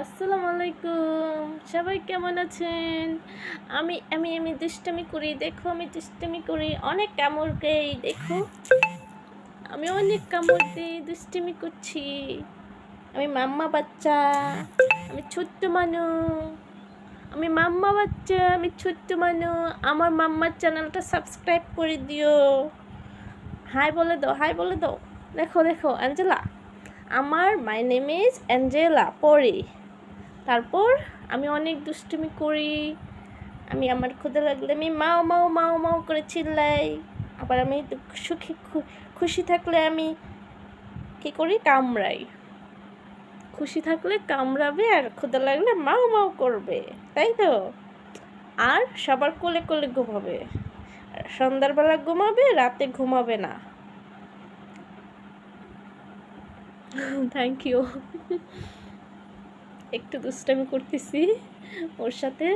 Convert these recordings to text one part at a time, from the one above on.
আসসালামু আলাইকুম। সবাই কেমন আছেন? আমি আমি আমি দুষ্টামি করি, দেখো আমি দুষ্টামি করি, অনেক কামড় দেই, দেখো আমি অনেক কামড় দিই, দুষ্টামি করছি। আমি মাম্মা বাচ্চা, আমি ছোট্ট মানু, আমি মাম্মা বাচ্চা, আমি ছোট্ট মানু। আমার মাম্মার চ্যানেলটা সাবস্ক্রাইব করে দিও। হাই বলে দাও, হাই বলে দাও। দেখো দেখো অ্যাঞ্জেলা, আমার মাই নেম ইজ অ্যাঞ্জেলা পরি। তারপর আমি অনেক দুষ্টুমি করি। আমি আমার ক্ষুদা লাগলে আমি মাও মাও মাও মাও করে চিল্লাই। আবার আমি খুশি থাকলে আমি কী করি, কামড়াই। খুশি থাকলে কামড়াবে আর ক্ষুদা লাগলে মাও মাও করবে, তাই তো। আর সবার কোলে কোলে ঘুমাবে, সন্ধ্যাবেলা ঘুমাবে, রাতে ঘুমাবে না। Thank you. একটু দুষ্টামি করতেছি ওর সাথে,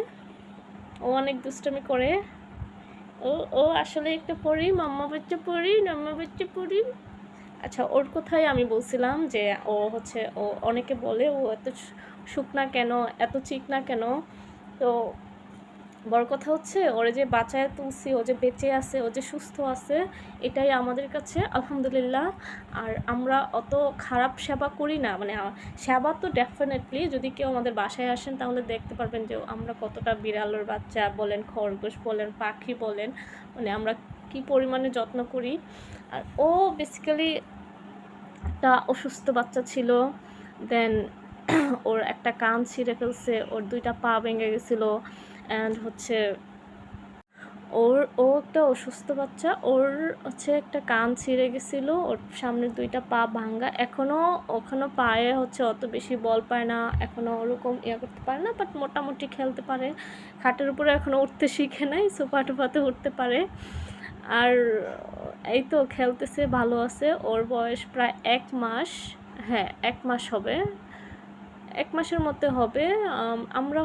ও অনেক দুষ্টামি করে। ও ও আসলে একটা পড়ি, মাম্মা বাচ্চা পড়ি, নাম্মা বাচ্চা পড়ি। আচ্ছা, ওর কথাই আমি বলছিলাম যে ও অনেকে বলে ও এত শুকনা কেন, এত চিকনা কেন। তো বড় কথা হচ্ছে ওরে যে বাঁচায় তুলছি, ও যে বেঁচে আছে, ও যে সুস্থ আছে, এটাই আমাদের কাছে আলহামদুলিল্লাহ। আর আমরা অত খারাপ সেবা করি না, মানে সেবা তো ডেফিনেটলি, যদি কেউ আমাদের বাসায় আসেন তাহলে দেখতে পারবেন যে আমরা কতটা বিড়ালের বাচ্চা বলেন, খরগোশ বলেন, পাখি বলেন, মানে আমরা কি পরিমাণে যত্ন করি। আর ও বেসিক্যালি একটা অসুস্থ বাচ্চা ছিল। দেন ওর একটা কান ছিঁড়ে ফেলছে, ওর 2টা পা ভেঙে গেছিলো। অ্যান্ড ও একটা অসুস্থ বাচ্চা, ওর একটা কান ছিঁড়ে গেছিলো, ওর সামনের 2টা পা ভাঙ্গা। ওখানেও পায়ে অত বেশি বল পায় না, এখনও ওরকম করতে পারে না, বাট মোটামুটি খেলতে পারে। খাটের উপরে এখনও উঠতে শিখে নাই, সোফা টোফাতে উঠতে পারে। আর এই তো খেলতেছে, ভালো আছে। ওর বয়স প্রায় 1 মাস, হ্যাঁ 1 মাস হবে, 1 মাসের মধ্যে হবে। আমরা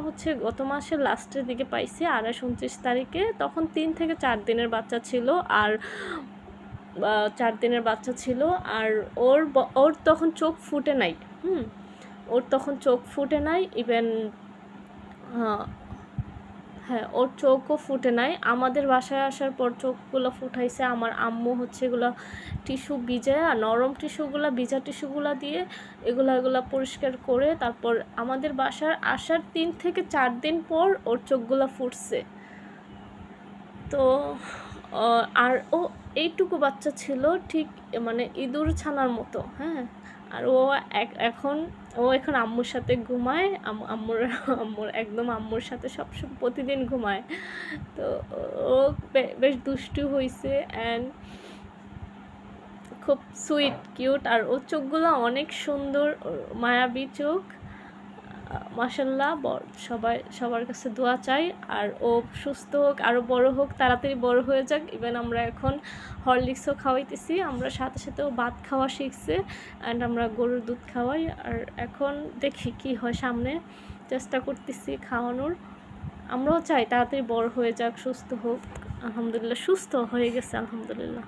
গত মাসের লাস্টের দিকে পাইছি, 28-29 তারিখে। তখন 3 থেকে 4 দিনের বাচ্চা ছিল। আর 4 দিনের বাচ্চা ছিল। আর ওর তখন চোখ ফুটে নাই। ওর তখন চোখ ফুটে নাই, ইভেন হ্যাঁ ওর চোখও ফুটে নাই। আমাদের বাসায় আসার পর চোখগুলো ফুটাইছে আমার আম্মু। এগুলো টিস্যু ভিজায়, নরম টিস্যুগুলো, ভিজা টিস্যুগুলো দিয়ে এগুলা পরিষ্কার করে তারপর আমাদের বাসার আসার 3 থেকে 4 দিন পর ওর চোখগুলো ফুটছে। তো আর ও এইটুকু বাচ্চা ছিল, ঠিক মানে ইঁদুর ছানার মতো, হ্যাঁ। আর ও এখন আম্মুর সাথে ঘুমায়, আম্মুর একদম আম্মুর সাথে সবসময় প্রতিদিন ঘুমায়। তো ও বেশ দুষ্টু হয়েছে অ্যান্ড খুব সুইট কিউট। আর ওর চোখগুলো অনেক সুন্দর, মায়াবী চোখ, মাশাল্লাহ। সবার কাছে দোয়া চাই। আর ও সুস্থ হোক, আরও বড় হোক, তাড়াতাড়ি বড় হয়ে যাক। ইভেন আমরা এখন হরলিক্সও খাওয়াইতেছি, আমরা সাথে সাথেও ভাত খাওয়া শিখছে। অ্যান্ড আমরা গরুর দুধ খাওয়াই। আর এখন দেখি কি হয়, সামনে চেষ্টা করতেছি খাওয়ানোর। আমরাও চাই তাড়াতাড়ি বড় হয়ে যাক, সুস্থ হোক। আলহামদুলিল্লাহ সুস্থ হয়ে গেছে, আলহামদুলিল্লাহ।